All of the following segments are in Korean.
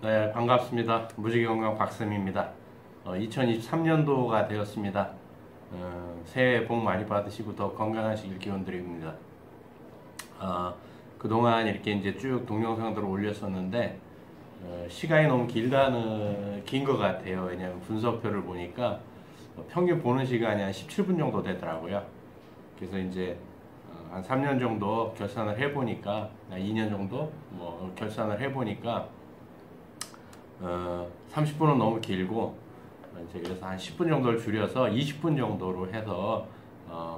네, 반갑습니다. 무지개건강 박쌤입니다. 2023년도가 되었습니다. 새해 복 많이 받으시고 더 건강하시길 기원드립니다. 그동안 이렇게 이제 쭉 동영상들을 올렸었는데, 시간이 너무 긴 것 같아요. 왜냐하면 분석표를 보니까 평균 보는 시간이 한 17분 정도 되더라고요. 그래서 이제 한 3년 정도 결산을 해보니까, 2년 정도 결산을 해보니까 30분은 너무 길고, 이제 그래서 한 10분 정도를 줄여서 20분 정도로 해서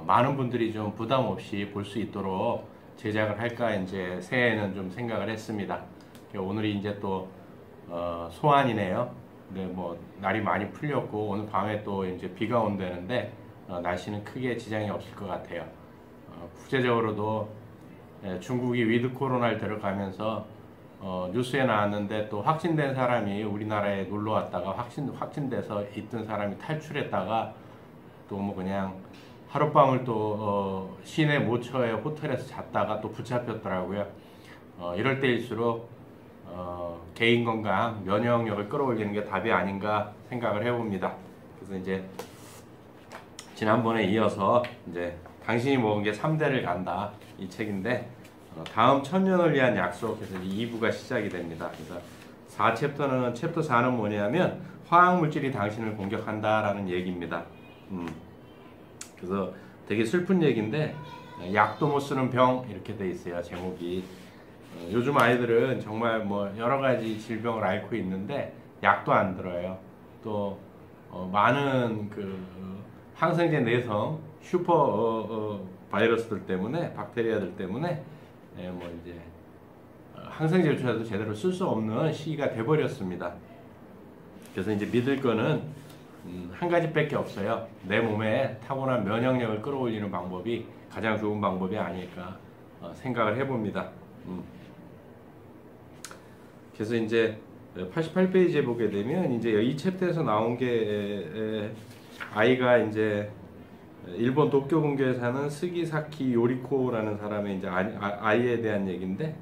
많은 분들이 좀 부담 없이 볼 수 있도록 제작을 할까 이제 새해에는 좀 생각을 했습니다. 오늘이 이제 또 소환이네요. 근데 뭐 날이 많이 풀렸고 오늘 밤에 또 이제 비가 온다는데 날씨는 크게 지장이 없을 것 같아요. 국제적으로도 중국이 위드 코로나를 들어가면서 뉴스에 나왔는데 또 확진된 사람이 우리나라에 놀러 왔다가 확진돼서 있던 사람이 탈출했다가 또 뭐 그냥 하룻밤을 또 시내 모처에 호텔에서 잤다가 또 붙잡혔더라고요. 이럴 때일수록 개인 건강, 면역력을 끌어올리는 게 답이 아닌가 생각을 해봅니다. 그래서 이제 지난번에 이어서 이제 당신이 먹은 게 3대를 간다 이 책인데 다음 천년을 위한 약속에서 2부가 시작이 됩니다. 그래서 4챕터는 챕터 4는 뭐냐면 화학물질이 당신을 공격한다라는 얘기입니다. 그래서 되게 슬픈 얘기인데 약도 못 쓰는 병 이렇게 돼 있어요. 제목이. 요즘 아이들은 정말 뭐 여러 가지 질병을 앓고 있는데 약도 안 들어요. 또 많은 그 항생제 내성 슈퍼 바이러스들 때문에 박테리아들 때문에 뭐 이제 항생제조차도 제대로 쓸 수 없는 시기가 돼버렸습니다. 그래서 이제 믿을 거는 한 가지밖에 없어요. 내 몸에 타고난 면역력을 끌어올리는 방법이 가장 좋은 방법이 아닐까 생각을 해봅니다. 그래서 이제 88페이지에 보게 되면 이제 이 챕터에서 나온 게 아이가 이제 일본 도쿄 근교에 사는 스기사키 요리코라는 사람의 이제 아이에 대한 얘기인데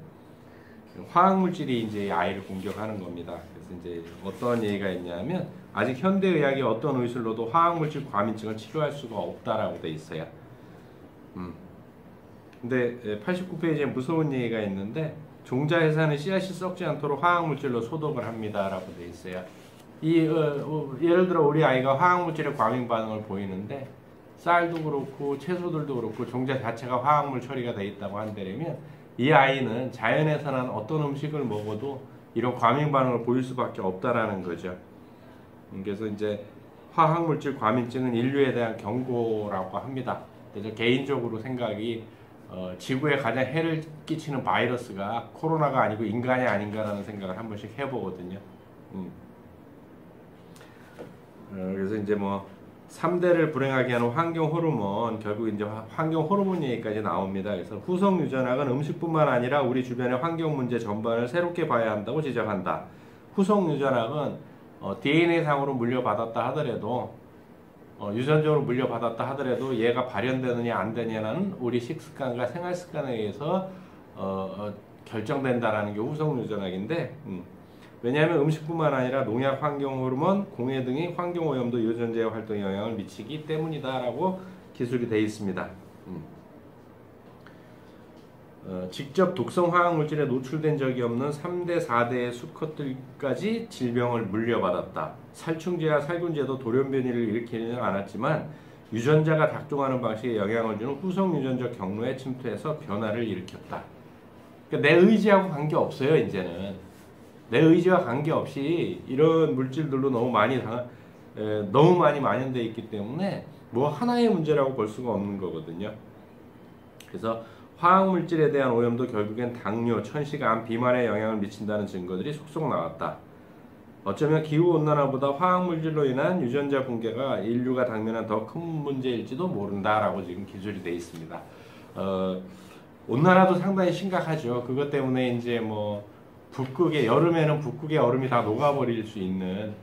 화학물질이 이제 아이를 공격하는 겁니다. 그래서 이제 어떤 얘기가 있냐면 아직 현대의학이 어떤 의술로도 화학물질 과민증을 치료할 수가 없다라고 돼 있어요. 근데 89페이지에 무서운 얘기가 있는데 종자회사는 씨앗이 썩지 않도록 화학물질로 소독을 합니다라고 돼 있어요. 예를 들어 우리 아이가 화학물질의 과민 반응을 보이는데 쌀도 그렇고 채소들도 그렇고 종자 자체가 화학물 처리가 돼 있다고 한다면 이 아이는 자연에서 난 어떤 음식을 먹어도 이런 과민 반응을 보일 수밖에 없다라는 거죠. 그래서 이제 화학물질 과민증은 인류에 대한 경고라고 합니다. 그래서 개인적으로 생각이 지구에 가장 해를 끼치는 바이러스가 코로나가 아니고 인간이 아닌가라는 생각을 한 번씩 해보거든요. 그래서 이제 뭐 3대를 불행하게 하는 환경 호르몬, 결국 이제 환경 호르몬 얘기까지 나옵니다. 그래서 후성 유전학은 음식뿐만 아니라 우리 주변의 환경 문제 전반을 새롭게 봐야 한다고 지적한다. 후성 유전학은 DNA 상으로 물려받았다 하더라도 유전적으로 물려받았다 하더라도 얘가 발현되느냐 안 되느냐는 우리 식습관과 생활 습관에 의해서 결정된다라는 게 후성 유전학인데 왜냐하면 음식뿐만 아니라 농약, 환경 호르몬, 공해 등이 환경 오염도 유전자의 활동에 영향을 미치기 때문이다라고 기술이 되어 있습니다. 직접 독성 화학물질에 노출된 적이 없는 3대, 4대의 수컷들까지 질병을 물려받았다. 살충제와 살균제도 돌연변이를 일으키지는 않았지만 유전자가 작동하는 방식에 영향을 주는 후성 유전적 경로에 침투해서 변화를 일으켰다. 그러니까 내 의지하고 관계없어요. 이제는 내 의지와 관계없이 이런 물질들로 너무 많이 만연되어 있기 때문에 뭐 하나의 문제라고 볼 수가 없는 거거든요. 그래서 화학물질에 대한 오염도 결국엔 당뇨, 천식암, 비만에 영향을 미친다는 증거들이 속속 나왔다. 어쩌면 기후온난화보다 화학물질로 인한 유전자 붕괴가 인류가 당면한 더 큰 문제일지도 모른다라고 지금 기술이 되어 있습니다. 온난화도 상당히 심각하죠. 그것 때문에 이제 뭐 여름에는 북극의 얼음이 다 녹아버릴 수 있는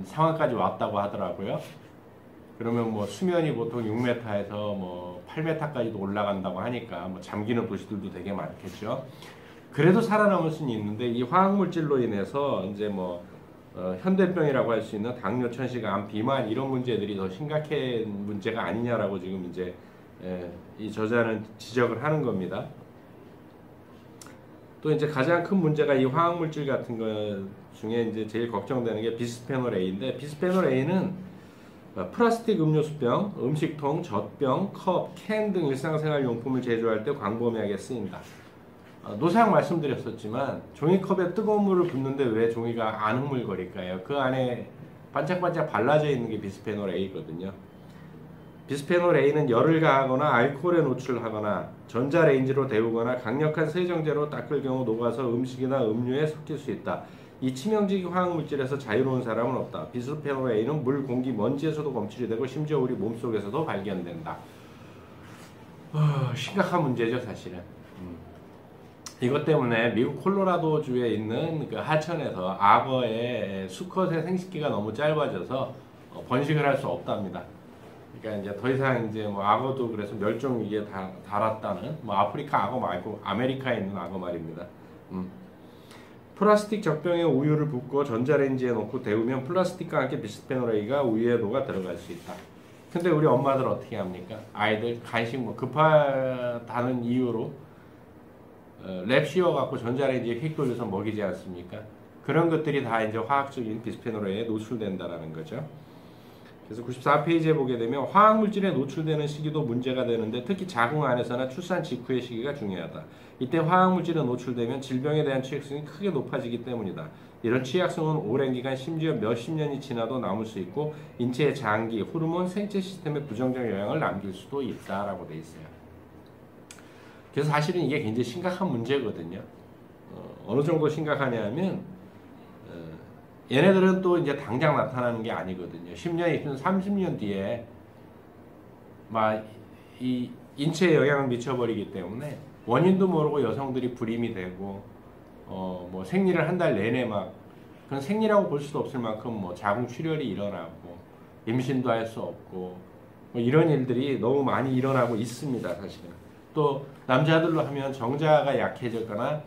상황까지 왔다고 하더라고요. 그러면 뭐 수면이 보통 6m에서 뭐 8m까지도 올라간다고 하니까 뭐 잠기는 도시들도 되게 많겠죠. 그래도 살아남을 수는 있는데 이 화학물질로 인해서 이제 뭐 현대병이라고 할 수 있는 당뇨, 천식, 암, 비만 이런 문제들이 더 심각한 문제가 아니냐라고 지금 이제 이 저자는 지적을 하는 겁니다. 또 이제 가장 큰 문제가 이 화학물질 같은 거 중에 이제 제일 걱정되는 게 비스페놀 A인데, 비스페놀 A는 플라스틱 음료수병, 음식통, 젖병, 컵, 캔 등 일상생활 용품을 제조할 때 광범위하게 쓰인다. 노사항 말씀드렸었지만 종이컵에 뜨거운 물을 붓는데 왜 종이가 안 흐물거릴까요? 그 안에 반짝반짝 발라져 있는 게 비스페놀 A거든요. 비스페놀 A는 열을 가하거나 알코올에 노출하거나 전자레인지로 데우거나 강력한 세정제로 닦을 경우 녹아서 음식이나 음료에 섞일 수 있다. 이 치명적인 화학물질에서 자유로운 사람은 없다. 비스페놀 A는 물, 공기, 먼지에서도 검출이 되고 심지어 우리 몸속에서도 발견된다. 심각한 문제죠, 사실은. 이것 때문에 미국 콜로라도주에 있는 그 하천에서 악어의 수컷의 생식기가 너무 짧아져서 번식을 할 수 없답니다. 그러니까 이제 더 이상 이제 뭐 악어도 그래서 멸종 위기에 달았다는, 뭐 아프리카 악어 말고 아메리카에 있는 악어 말입니다. 플라스틱 젖병에 우유를 붓고 전자레인지에 넣고 데우면 플라스틱과 함께 비스페놀 A가 우유에 녹아 들어갈 수 있다. 근데 우리 엄마들 어떻게 합니까? 아이들 간식 뭐 급하다는 이유로 랩 씌워갖고 전자레인지에 휙 돌려서 먹이지 않습니까? 그런 것들이 다 이제 화학적인 비스페놀 A에 노출된다라는 거죠. 그래서 94페이지에 보게 되면 화학물질에 노출되는 시기도 문제가 되는데 특히 자궁 안에서나 출산 직후의 시기가 중요하다. 이때 화학물질에 노출되면 질병에 대한 취약성이 크게 높아지기 때문이다. 이런 취약성은 오랜 기간 심지어 몇십 년이 지나도 남을 수 있고 인체의 장기, 호르몬, 생체 시스템에 부정적 영향을 남길 수도 있다라고 돼 있어요. 그래서 사실은 이게 굉장히 심각한 문제거든요. 어느 정도 심각하냐면 얘네들은 또 이제 당장 나타나는 게 아니거든요. 10년, 20년, 30년 뒤에 막 이 인체에 영향을 미쳐버리기 때문에 원인도 모르고 여성들이 불임이 되고 뭐 생리를 한 달 내내 막 그건 생리라고 볼 수도 없을 만큼 뭐 자궁 출혈이 일어나고 임신도 할 수 없고 뭐 이런 일들이 너무 많이 일어나고 있습니다, 사실은. 또 남자들로 하면 정자가 약해졌거나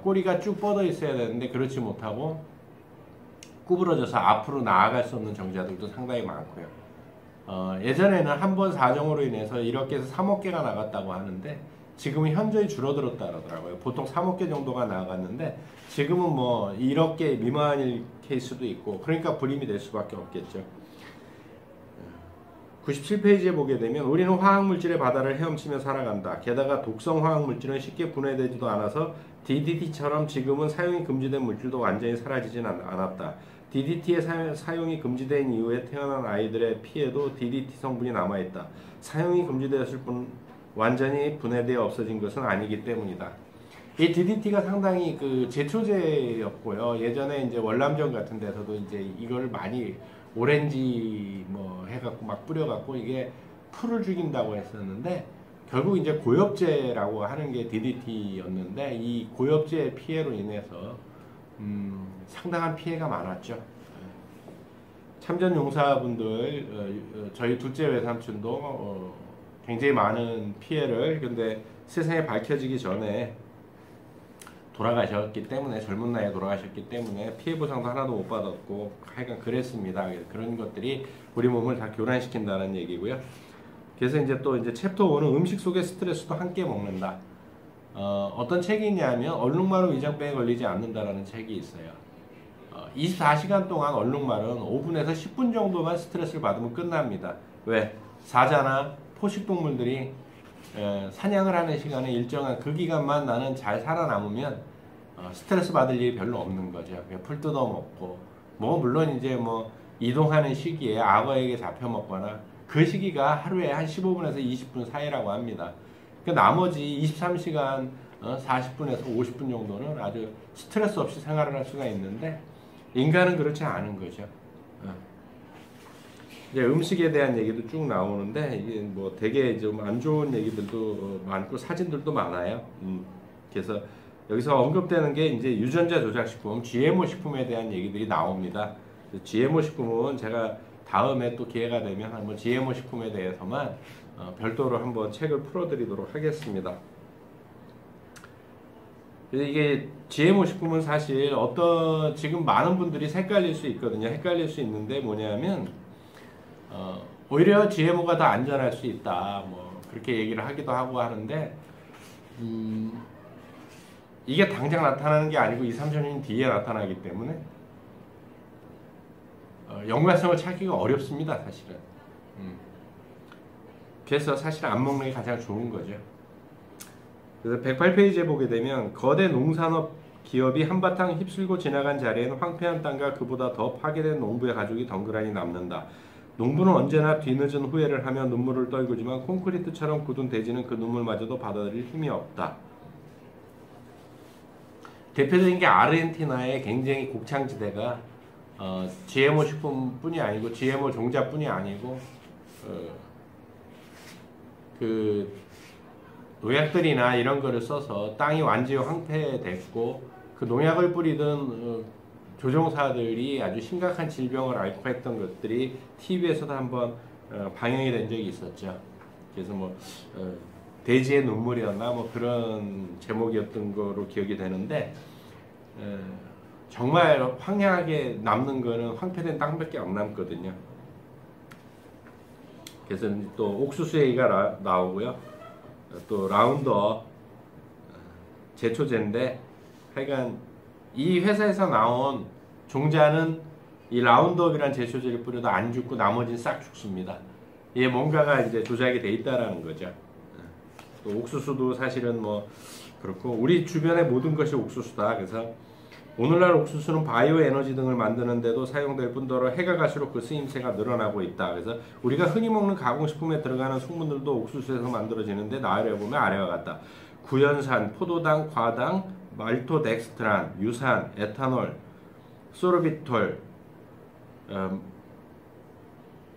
꼬리가 쭉 뻗어 있어야 되는데 그렇지 못하고 구부러져서 앞으로 나아갈 수 없는 정자들도 상당히 많고요. 예전에는 한 번 사정으로 인해서 이렇게 해서 3억 개가 나갔다고 하는데 지금은 현저히 줄어들었다 그러더라고요. 보통 3억 개 정도가 나갔는데 지금은 뭐 1억 개 미만일 케이스도 있고, 그러니까 불임이 될 수밖에 없겠죠. 97페이지에 보게 되면 우리는 화학물질의 바다를 헤엄치며 살아간다. 게다가 독성 화학물질은 쉽게 분해되지도 않아서 DDT처럼 지금은 사용이 금지된 물질도 완전히 사라지진 않았다. DDT의 사용이 금지된 이후에 태어난 아이들의 피에도 DDT 성분이 남아있다. 사용이 금지되었을 뿐 완전히 분해되어 없어진 것은 아니기 때문이다. 이 DDT가 상당히 그 제초제였고요. 예전에 이제 월남전 같은 데서도 이제 이걸 많이 오렌지 뭐 해갖고 막 뿌려갖고 이게 풀을 죽인다고 했었는데 결국 이제 고엽제라고 하는 게 DDT였는데 이 고엽제의 피해로 인해서 상당한 피해가 많았죠. 참전 용사분들, 저희 둘째 외삼촌도 굉장히 많은 피해를 근데 세상에 밝혀지기 전에 돌아가셨기 때문에, 젊은 나이에 돌아가셨기 때문에 피해 보상도 하나도 못 받았고 하여간 그랬습니다. 그런 것들이 우리 몸을 다 교란시킨다는 얘기고요. 그래서 이제 또 이제 챕터 5는 음식 속의 스트레스도 함께 먹는다. 어떤 책이 있냐면 얼룩말은 위장병에 걸리지 않는다라는 책이 있어요. 24시간 동안 얼룩말은 5분에서 10분 정도만 스트레스를 받으면 끝납니다. 왜? 사자나 포식동물들이 사냥을 하는 시간에 일정한 그 기간만 나는 잘 살아남으면 스트레스 받을 일이 별로 없는 거죠. 풀 뜯어먹고 뭐 물론 이제 뭐 이동하는 시기에 악어에게 잡혀먹거나 그 시기가 하루에 한 15분에서 20분 사이라고 합니다. 그 나머지 23시간 40분에서 50분 정도는 아주 스트레스 없이 생활을 할 수가 있는데 인간은 그렇지 않은 거죠. 이제 음식에 대한 얘기도 쭉 나오는데 이게 뭐 되게 좀 안 좋은 얘기들도 많고 사진들도 많아요. 그래서 여기서 언급되는 게 이제 유전자 조작 식품, GMO 식품에 대한 얘기들이 나옵니다. GMO 식품은 제가 다음에 또 기회가 되면 한번 GMO 식품에 대해서만 별도로 한번 책을 풀어드리도록 하겠습니다. 그래서 이게 GMO 식품은 사실 지금 많은 분들이 헷갈릴 수 있거든요. 헷갈릴 수 있는데 뭐냐면 오히려 GMO가 더 안전할 수 있다. 뭐 그렇게 얘기를 하기도 하고 하는데 이게 당장 나타나는 게 아니고 2, 3년 뒤에 나타나기 때문에 연관성을 찾기가 어렵습니다, 사실은. 그래서 사실 안 먹는 게 가장 좋은 거죠. 그래서 108페이지에 보게 되면 거대 농산업 기업이 한바탕 휩쓸고 지나간 자리에는 황폐한 땅과 그보다 더 파괴된 농부의 가족이 덩그러니 남는다. 농부는 언제나 뒤늦은 후회를 하며 눈물을 떨구지만 콘크리트처럼 굳은 대지는 그 눈물마저도 받아들일 힘이 없다. 대표적인 게 아르헨티나의 굉장히 곡창지대가 GMO 식품뿐이 아니고 GMO 종자뿐이 아니고 그 농약들이나 이런 거를 써서 땅이 완전히 황폐됐고 그 농약을 뿌리던 조종사들이 아주 심각한 질병을 앓고 했던 것들이 TV에서도 한번 방영이 된 적이 있었죠. 그래서 뭐 돼지의 눈물이었나 뭐 그런 제목이었던 거로 기억이 되는데 정말 황량하게 남는 거는 황폐된 땅밖에 안 남거든요. 그래서 또 옥수수 얘기가 나오고요. 또 라운드업 제초제인데 하여간 이 회사에서 나온 종자는 이 라운드업이란 제초제를 뿌려도 안 죽고 나머지는 싹 죽습니다. 이게 뭔가가 이제 조작이 돼 있다라는 거죠. 또 옥수수도 사실은 뭐 그렇고 우리 주변의 모든 것이 옥수수다. 그래서 오늘날 옥수수는 바이오 에너지 등을 만드는 데도 사용될 뿐더러 해가 갈수록 그 쓰임새가 늘어나고 있다. 그래서 우리가 흔히 먹는 가공식품에 들어가는 성분들도 옥수수에서 만들어지는데 나열해 보면 아래와 같다. 구연산, 포도당, 과당, 말토덱스트란, 유산, 에탄올, 소르비톨,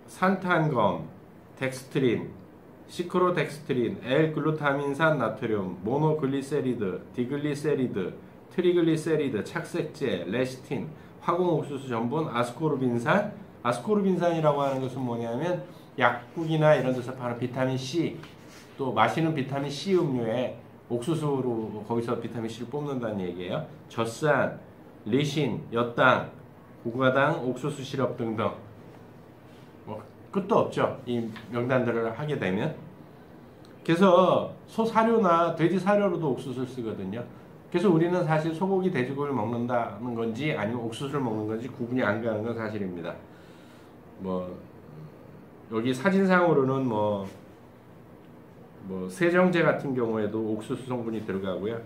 산탄검, 덱스트린, 시크로덱스트린, L글루타민산 나트륨, 모노글리세리드, 디글리세리드, 트리글리세리드, 착색제, 레시틴, 화공옥수수 전분, 아스코르빈산. 아스코르빈산이라고 하는 것은 뭐냐면 약국이나 이런 데서 파는 비타민 C, 또 마시는 비타민 C 음료에 옥수수로 거기서 비타민 C를 뽑는다는 얘기예요. 젖산, 리신, 엿당, 고가당, 옥수수 시럽 등등. 뭐 끝도 없죠. 이 명단들을 하게 되면. 그래서 소 사료나 돼지 사료로도 옥수수를 쓰거든요. 그래서 우리는 사실 소고기, 돼지고기를 먹는다는 건지 아니면 옥수수를 먹는 건지 구분이 안 가는 건 사실입니다. 뭐 여기 사진상으로는 뭐 세정제 같은 경우에도 옥수수 성분이 들어가고요.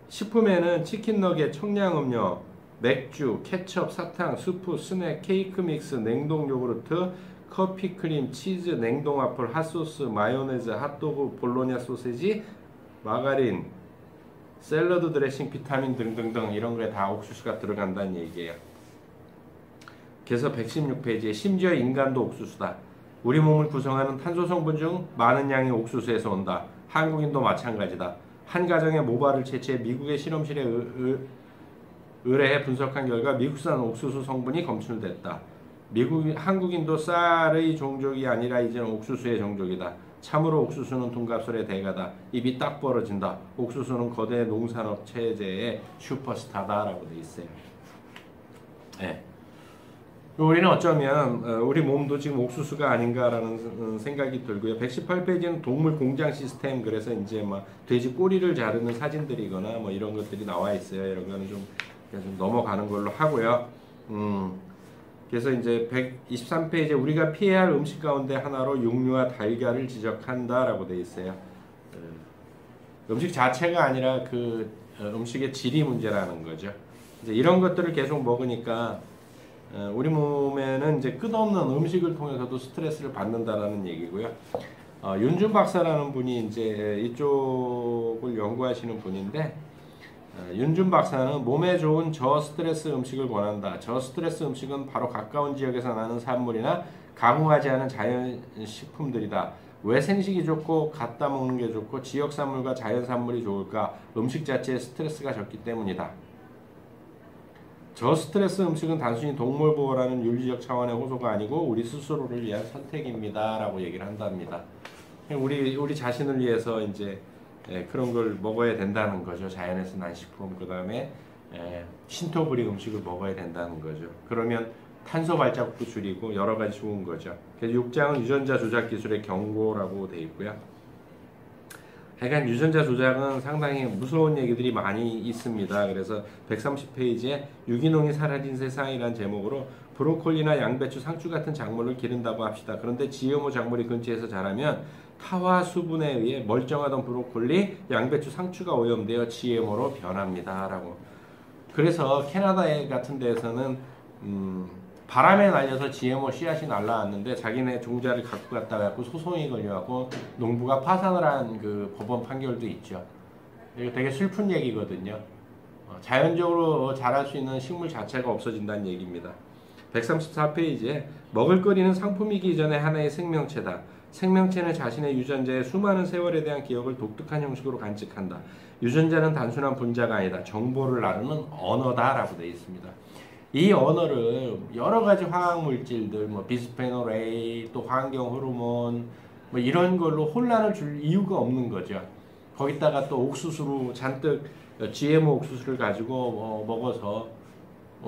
식품에는 치킨 너겟, 청량음료, 맥주, 케첩, 사탕, 스프, 스낵, 케이크 믹스, 냉동 요구르트, 커피 크림, 치즈, 냉동 와플, 핫소스, 마요네즈, 핫도그, 볼로냐 소세지, 마가린, 샐러드 드레싱, 비타민 등등등 이런 거에 다 옥수수가 들어간다는 얘기예요. 그래서 116페이지에 심지어 인간도 옥수수다. 우리 몸을 구성하는 탄소 성분 중 많은 양이 옥수수에서 온다. 한국인도 마찬가지다. 한 가정의 모발을 채취해 미국의 실험실에 의뢰해 분석한 결과 미국산 옥수수 성분이 검출됐다. 한국인도 쌀의 종족이 아니라 이제는 옥수수의 종족이다. 참으로 옥수수는 돈값술의 대가다. 입이 딱 벌어진다. 옥수수는 거대 농산업 체제의 슈퍼스타다라고 돼 있어요. 네. 우리는 어쩌면 우리 몸도 지금 옥수수가 아닌가라는 생각이 들고요. 118페이지는 동물 공장 시스템, 그래서 이제 막 돼지 꼬리를 자르는 사진들이거나 뭐 이런 것들이 나와 있어요. 이런 거는 좀 넘어가는 걸로 하고요. 그래서 이제 123페이지에 우리가 피해야 할 음식 가운데 하나로 육류와 달걀을 지적한다라고 되어 있어요. 음식 자체가 아니라 그 음식의 질이 문제라는 거죠. 이제 이런 것들을 계속 먹으니까 우리 몸에는 이제 끝없는 음식을 통해서도 스트레스를 받는다라는 얘기고요. 윤준 박사라는 분이 이제 이쪽을 연구하시는 분인데, 윤준 박사는 몸에 좋은 저스트레스 음식을 권한다. 저스트레스 음식은 바로 가까운 지역에서 나는 산물이나 가공하지 않은 자연식품들이다. 왜 생식이 좋고 갖다 먹는 게 좋고 지역 산물과 자연 산물이 좋을까? 음식 자체에 스트레스가 적기 때문이다. 저스트레스 음식은 단순히 동물 보호라는 윤리적 차원의 호소가 아니고 우리 스스로를 위한 선택입니다. 라고 얘기를 한답니다. 우리 자신을 위해서 이제 그런 걸 먹어야 된다는 거죠. 자연에서 난 식품, 그 다음에 신토부리 음식을 먹어야 된다는 거죠. 그러면 탄소 발자국도 줄이고 여러 가지 좋은 거죠. 그래서 6장은 유전자 조작 기술의 경고라고 되어 있고요. 하여간 유전자 조작은 상당히 무서운 얘기들이 많이 있습니다. 그래서 130페이지에 유기농이 사라진 세상이라는 제목으로 브로콜리나 양배추, 상추 같은 작물을 기른다고 합시다. 그런데 GMO 작물이 근처에서 자라면 타와 수분에 의해 멀쩡하던 브로콜리, 양배추, 상추가 오염되어 GMO로 변합니다. 라고. 그래서 캐나다 같은 데에서는 바람에 날려서 GMO 씨앗이 날라왔는데 자기네 종자를 갖고 갔다 갖고 소송이 걸려갖고 농부가 파산을 한 그 법원 판결도 있죠. 이거 되게 슬픈 얘기거든요. 자연적으로 자랄 수 있는 식물 자체가 없어진다는 얘기입니다. 134페이지에 먹을거리는 상품이기 이전에 하나의 생명체다. 생명체는 자신의 유전자의 수많은 세월에 대한 기억을 독특한 형식으로 간직한다. 유전자는 단순한 분자가 아니다. 정보를 나누는 언어다 라고 되어 있습니다. 이 언어를 여러 가지 화학 물질들, 뭐 비스페놀 A, 또 환경 호르몬, 뭐 이런 걸로 혼란을 줄 이유가 없는 거죠. 거기다가 또 옥수수로 잔뜩 GMO 옥수수를 가지고 먹어서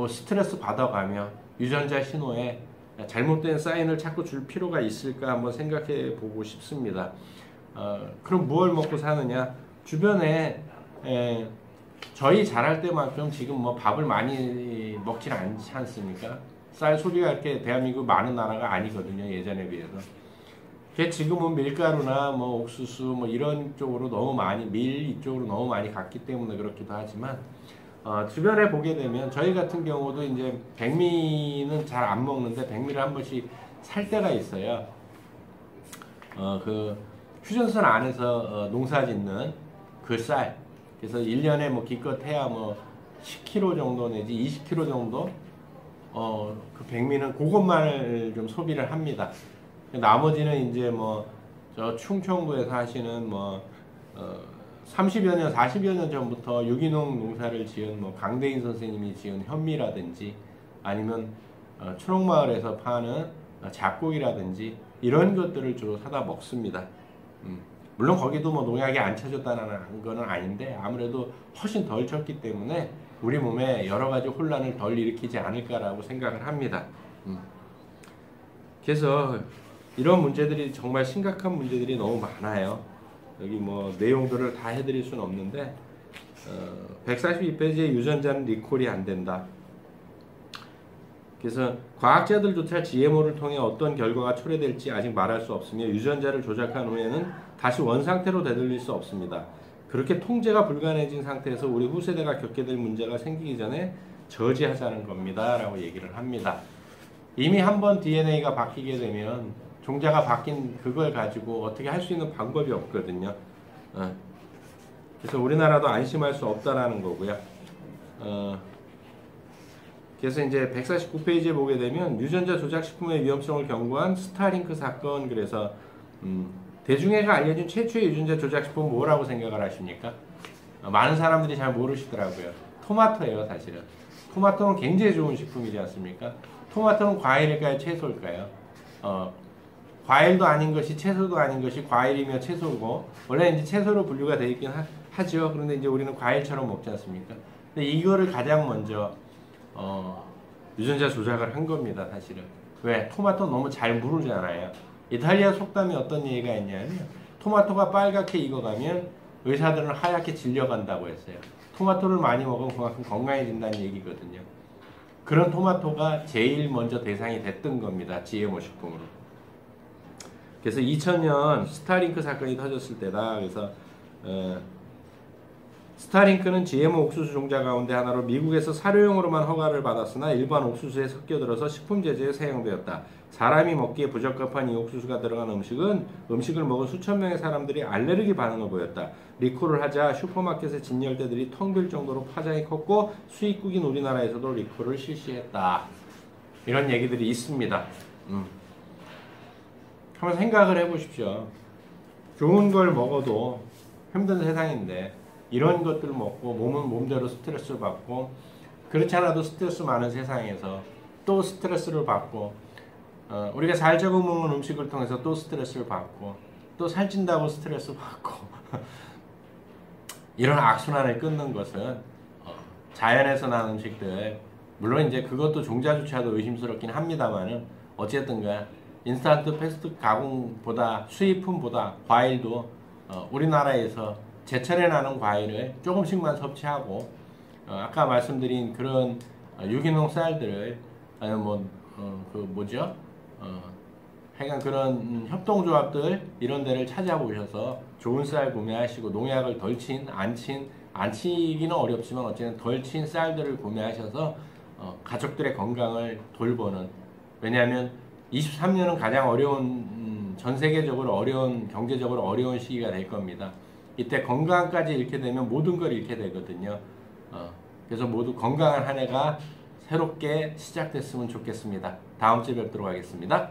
스트레스 받아가며 유전자 신호에 잘못된 사인을 자꾸 줄 필요가 있을까 한번 생각해 보고 싶습니다. 그럼 무엇을 먹고 사느냐? 주변에 저희 자랄 때만큼 지금 뭐 밥을 많이 먹질 않지 않습니까? 쌀 소비가 이렇게 대한민국 많은 나라가 아니거든요. 예전에 비해서. 지금은 밀가루나 뭐 옥수수 뭐 이런 쪽으로 너무 많이 밀 이쪽으로 너무 많이 갔기 때문에 그렇기도 하지만 주변에 보게 되면 저희 같은 경우도 이제 백미는 잘 안 먹는데 백미를 한 번씩 살 때가 있어요. 그 휴전선 안에서 농사 짓는 그 쌀. 그래서 1년에 뭐 기껏 해야 뭐 10kg 정도 내지 20kg 정도 그 백미는 그것만을 좀 소비를 합니다. 나머지는 이제 뭐 저 충청도에서 하시는 뭐 30여 년, 40여 년 전부터 유기농 농사를 지은 뭐 강대인 선생님이 지은 현미라든지 아니면 초록마을에서 파는 잡곡이라든지 이런 것들을 주로 사다 먹습니다. 물론 거기도 뭐 농약이 안 쳐졌다는 거는 아닌데 아무래도 훨씬 덜 쳤기 때문에 우리 몸에 여러 가지 혼란을 덜 일으키지 않을까라고 생각을 합니다. 그래서 이런 문제들이 정말 심각한 문제들이 너무 많아요. 여기 뭐 내용들을 다 해드릴 수는 없는데 142페이지에 유전자는 리콜이 안 된다. 그래서 과학자들조차 GMO를 통해 어떤 결과가 초래될지 아직 말할 수 없으며 유전자를 조작한 후에는 다시 원상태로 되돌릴 수 없습니다. 그렇게 통제가 불가능해진 상태에서 우리 후세대가 겪게 될 문제가 생기기 전에 저지하자는 겁니다. 라고 얘기를 합니다. 이미 한번 DNA가 바뀌게 되면 종자가 바뀐 그걸 가지고 어떻게 할 수 있는 방법이 없거든요. 그래서 우리나라도 안심할 수 없다라는 거고요. 그래서 이제 149페이지에 보게 되면 유전자 조작 식품의 위험성을 경고한 스타링크 사건. 그래서 대중에게 알려진 최초의 유전자 조작 식품은 뭐라고 생각을 하십니까? 많은 사람들이 잘 모르시더라고요. 토마토예요, 사실은. 토마토는 굉장히 좋은 식품이지 않습니까? 토마토는 과일일까요, 채소일까요? 과일도 아닌 것이 채소도 아닌 것이 과일이며 채소고, 원래 이제 채소로 분류가 되어 있긴 하죠. 그런데 이제 우리는 과일처럼 먹지 않습니까? 근데 이거를 가장 먼저 유전자 조작을 한 겁니다, 사실은. 왜? 토마토 너무 잘 무르잖아요. 이탈리아 속담에 어떤 얘기가 있냐면 토마토가 빨갛게 익어가면 의사들은 하얗게 질려간다고 했어요. 토마토를 많이 먹으면 그만큼 건강해진다는 얘기거든요. 그런 토마토가 제일 먼저 대상이 됐던 겁니다, GMO 식품으로. 그래서 2000년 스타링크 사건이 터졌을 때다. 그래서 스타링크는 GMO 옥수수 종자 가운데 하나로 미국에서 사료용으로만 허가를 받았으나 일반 옥수수에 섞여들어서 식품 제조에 사용되었다. 사람이 먹기에 부적합한 이 옥수수가 들어간 음식을 먹은 수천 명의 사람들이 알레르기 반응을 보였다. 리콜을 하자 슈퍼마켓의 진열대들이 텅 빌 정도로 파장이 컸고 수입국인 우리나라에서도 리콜을 실시했다. 이런 얘기들이 있습니다. 한번 생각을 해보십시오. 좋은 걸 먹어도 힘든 세상인데 이런 것들을 먹고 몸은 몸대로 스트레스를 받고 그렇지 않아도 스트레스 많은 세상에서 또 스트레스를 받고 우리가 살자고 먹는 음식을 통해서 또 스트레스를 받고 또 살찐다고 스트레스 받고 이런 악순환을 끊는 것은 자연에서 나는 음식들, 물론 이제 그것도 종자조차도 의심스럽긴 합니다만은 어쨌든가 인스턴트 패스트 가공보다 수입품보다 과일도 우리나라에서 제철에 나는 과일을 조금씩만 섭취하고 아까 말씀드린 그런 유기농 쌀들을 그 뭐죠? 하여간 그런 협동조합들 이런 데를 찾아보셔서 좋은 쌀 구매하시고 농약을 안 치기는 어렵지만 어쨌든 덜 친 쌀들을 구매하셔서 가족들의 건강을 돌보는, 왜냐하면 23년은 가장 어려운 전 세계적으로 어려운 경제적으로 어려운 시기가 될 겁니다. 이때 건강까지 잃게 되면 모든 걸 잃게 되거든요. 그래서 모두 건강한 한 해가 새롭게 시작됐으면 좋겠습니다. 다음 주에 뵙도록 하겠습니다.